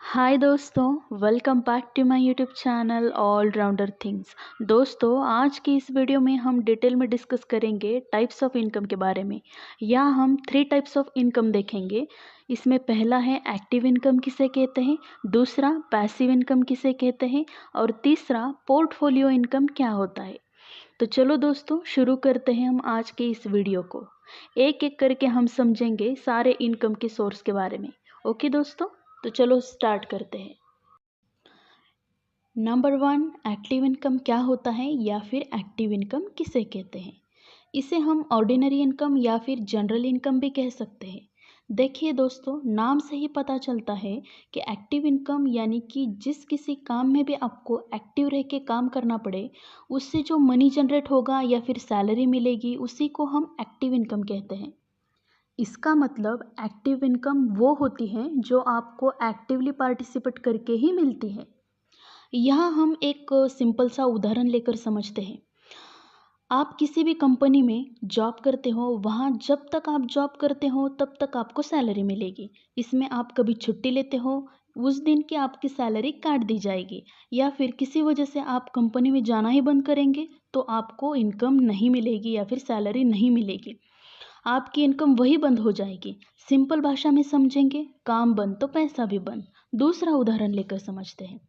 हाय दोस्तों, welcome back to my YouTube channel all rounder things. दोस्तों, आज की इस वीडियो में हम डिटेल में डिस्कस करेंगे टाइप्स ऑफ इनकम के बारे में। यहाँ हम 3 टाइप्स ऑफ इनकम देखेंगे। इसमें पहला है एक्टिव इनकम किसे कहते हैं, दूसरा पैसिव इनकम किसे कहते हैं और तीसरा पोर्टफोलियो इनकम क्या होता है। तो चलो दोस्तों, शुरू करते हैं हम आज के इस वीडियो को। एक एक करके हम समझेंगे सारे इनकम के सोर्स के बारे में। ओके दोस्तों, तो चलो स्टार्ट करते हैं। नंबर 1, एक्टिव इनकम क्या होता है या फिर एक्टिव इनकम किसे कहते हैं। इसे हम ऑर्डिनरी इनकम या फिर जनरल इनकम भी कह सकते हैं। देखिए दोस्तों, नाम से ही पता चलता है कि एक्टिव इनकम यानी कि जिस किसी काम में भी आपको एक्टिव रह के काम करना पड़े, उससे जो मनी जनरेट होगा या फिर सैलरी मिलेगी, उसी को हम एक्टिव इनकम कहते हैं। इसका मतलब एक्टिव इनकम वो होती है जो आपको एक्टिवली पार्टिसिपेट करके ही मिलती है। यहाँ हम एक सिंपल सा उदाहरण लेकर समझते हैं। आप किसी भी कंपनी में जॉब करते हो, वहाँ जब तक आप जॉब करते हो तब तक आपको सैलरी मिलेगी। इसमें आप कभी छुट्टी लेते हो, उस दिन की आपकी सैलरी काट दी जाएगी, या फिर किसी वजह से आप कंपनी में जाना ही बंद करेंगे तो आपको इनकम नहीं मिलेगी या फिर सैलरी नहीं मिलेगी। आपकी इनकम वही बंद हो जाएगी। सिंपल भाषा में समझेंगे, काम बंद तो पैसा भी बंद। दूसरा उदाहरण लेकर समझते हैं।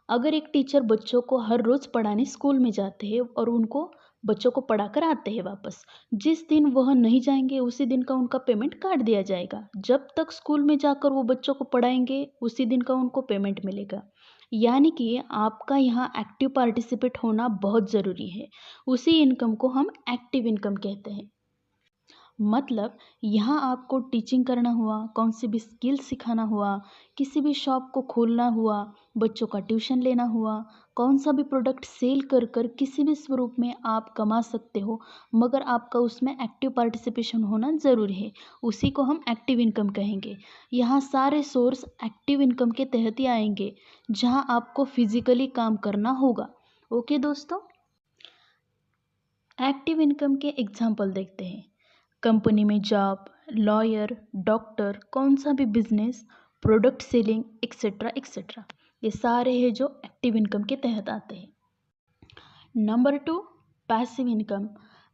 अगर एक टीचर बच्चों को हर रोज़ पढ़ाने स्कूल में जाते हैं और उनको बच्चों को पढ़ाकर आते हैं वापस, जिस दिन वह नहीं जाएंगे उसी दिन का उनका पेमेंट काट दिया जाएगा। जब तक स्कूल में जाकर वो बच्चों को पढ़ाएंगे उसी दिन का उनको पेमेंट मिलेगा। यानी कि आपका यहाँ एक्टिव पार्टिसिपेट होना बहुत ज़रूरी है। उसी इनकम को हम एक्टिव इनकम कहते हैं। मतलब यहाँ आपको टीचिंग करना हुआ, कौन सी भी स्किल सिखाना हुआ, किसी भी शॉप को खोलना हुआ, बच्चों का ट्यूशन लेना हुआ, कौन सा भी प्रोडक्ट सेल कर कर किसी भी स्वरूप में आप कमा सकते हो, मगर आपका उसमें एक्टिव पार्टिसिपेशन होना ज़रूरी है। उसी को हम एक्टिव इनकम कहेंगे। यहाँ सारे सोर्स एक्टिव इनकम के तहत ही आएंगे, जहाँ आपको फिजिकली काम करना होगा। ओके दोस्तों, एक्टिव इनकम के एग्जाम्पल देखते हैं। कंपनी में जॉब, लॉयर, डॉक्टर, कौन सा भी business, product selling, etcetera etcetera, ये सारे हैं जो एक्टिव इनकम के तहत आते हैं। Number 2, passive income.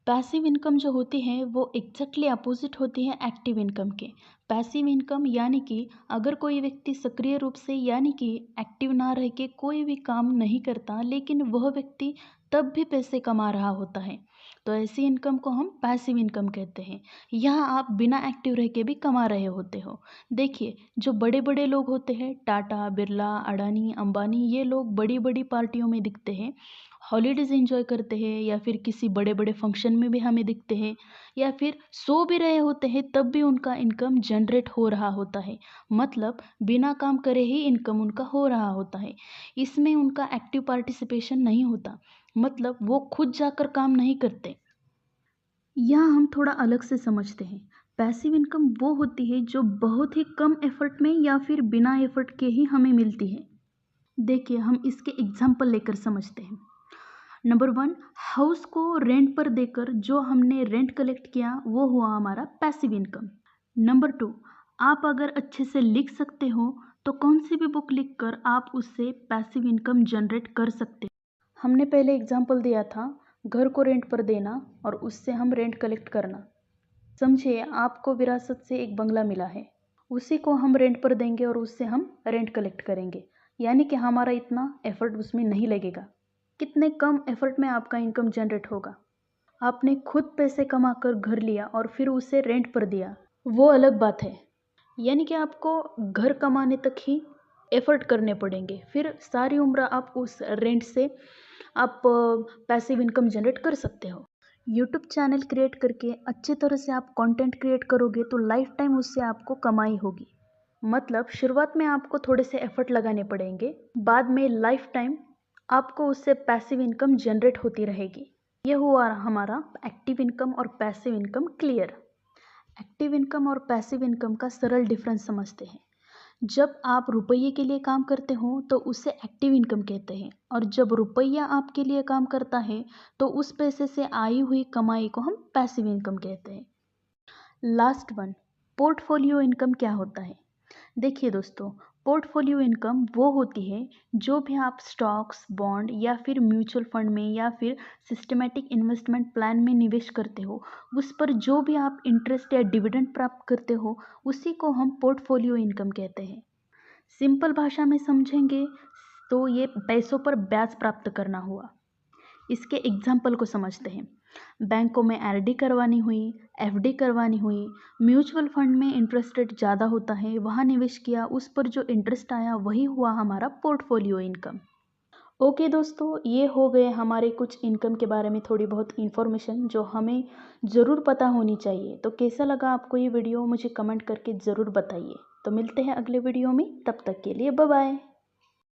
Passive income जो होती है वो एग्जैक्टली अपोजिट होती है एक्टिव इनकम के। पैसिव इनकम यानी कि अगर कोई व्यक्ति सक्रिय रूप से यानी कि एक्टिव ना रह के कोई भी काम नहीं करता, लेकिन वह व्यक्ति तब भी पैसे कमा रहा होता है, तो ऐसी इनकम को हम पैसिव इनकम कहते हैं। यहाँ आप बिना एक्टिव रह के भी कमा रहे होते हो। देखिए, जो बड़े बड़े लोग होते हैं, टाटा, बिरला, अडानी, अंबानी, ये लोग बड़ी बड़ी पार्टियों में दिखते हैं, हॉलीडेज़ एंजॉय करते हैं, या फिर किसी बड़े बड़े फंक्शन में भी हमें दिखते हैं, या फिर सो भी रहे होते हैं तब भी उनका इनकम जनरेट हो रहा होता है। मतलब बिना काम करे ही इनकम उनका हो रहा होता है। इसमें उनका एक्टिव पार्टिसिपेशन नहीं होता, मतलब वो खुद जाकर काम नहीं करते। यहाँ हम थोड़ा अलग से समझते हैं। पैसिव इनकम वो होती है जो बहुत ही कम एफर्ट में या फिर बिना एफर्ट के ही हमें मिलती है। देखिए, हम इसके एग्जाम्पल लेकर समझते हैं। नंबर 1, हाउस को रेंट पर देकर जो हमने रेंट कलेक्ट किया वो हुआ हमारा पैसिव इनकम। नंबर 2, आप अगर अच्छे से लिख सकते हो तो कौन सी भी बुक लिखकर आप उससे पैसिव इनकम जनरेट कर सकते हो। हमने पहले एग्जाम्पल दिया था घर को रेंट पर देना और उससे हम रेंट कलेक्ट करना। समझिए, आपको विरासत से एक बंगला मिला है, उसी को हम रेंट पर देंगे और उससे हम रेंट कलेक्ट करेंगे। यानी कि हमारा इतना एफर्ट उसमें नहीं लगेगा। कितने कम एफर्ट में आपका इनकम जनरेट होगा। आपने खुद पैसे कमाकर घर लिया और फिर उसे रेंट पर दिया, वो अलग बात है। यानी कि आपको घर कमाने तक ही एफर्ट करने पड़ेंगे, फिर सारी उम्र आप उस रेंट से आप पैसिव इनकम जनरेट कर सकते हो। यूट्यूब चैनल क्रिएट करके अच्छी तरह से आप कंटेंट क्रिएट करोगे तो लाइफ टाइम उससे आपको कमाई होगी। मतलब शुरुआत में आपको थोड़े से एफर्ट लगाने पड़ेंगे, बाद में लाइफ टाइम आपको उससे पैसिव इनकम जनरेट होती रहेगी। ये हुआ हमारा एक्टिव इनकम और passive income clear. Active income और पैसिव इनकम का सरल डिफरेंस समझते हैं। जब आप रुपये के लिए काम करते हो तो उसे एक्टिव इनकम कहते हैं, और जब रुपया आपके लिए काम करता है तो उस पैसे से आई हुई कमाई को हम पैसिव इनकम कहते हैं। लास्ट वन, पोर्टफोलियो इनकम क्या होता है। देखिए दोस्तों, पोर्टफोलियो इनकम वो होती है जो भी आप स्टॉक्स, बॉन्ड या फिर म्यूचुअल फंड में या फिर सिस्टमैटिक इन्वेस्टमेंट प्लान में निवेश करते हो, उस पर जो भी आप इंटरेस्ट या डिविडेंड प्राप्त करते हो, उसी को हम पोर्टफोलियो इनकम कहते हैं। सिंपल भाषा में समझेंगे तो ये पैसों पर ब्याज प्राप्त करना हुआ। इसके एग्जाम्पल को समझते हैं। बैंकों में आरडी करवानी हुई, एफडी करवानी हुई, म्यूचुअल फंड में इंटरेस्ट रेट ज़्यादा होता है, वहाँ निवेश किया, उस पर जो इंटरेस्ट आया वही हुआ हमारा पोर्टफोलियो इनकम। ओके दोस्तों, ये हो गए हमारे कुछ इनकम के बारे में थोड़ी बहुत इन्फॉर्मेशन जो हमें ज़रूर पता होनी चाहिए। तो कैसा लगा आपको ये वीडियो, मुझे कमेंट करके ज़रूर बताइए। तो मिलते हैं अगले वीडियो में, तब तक के लिए बाय बाय।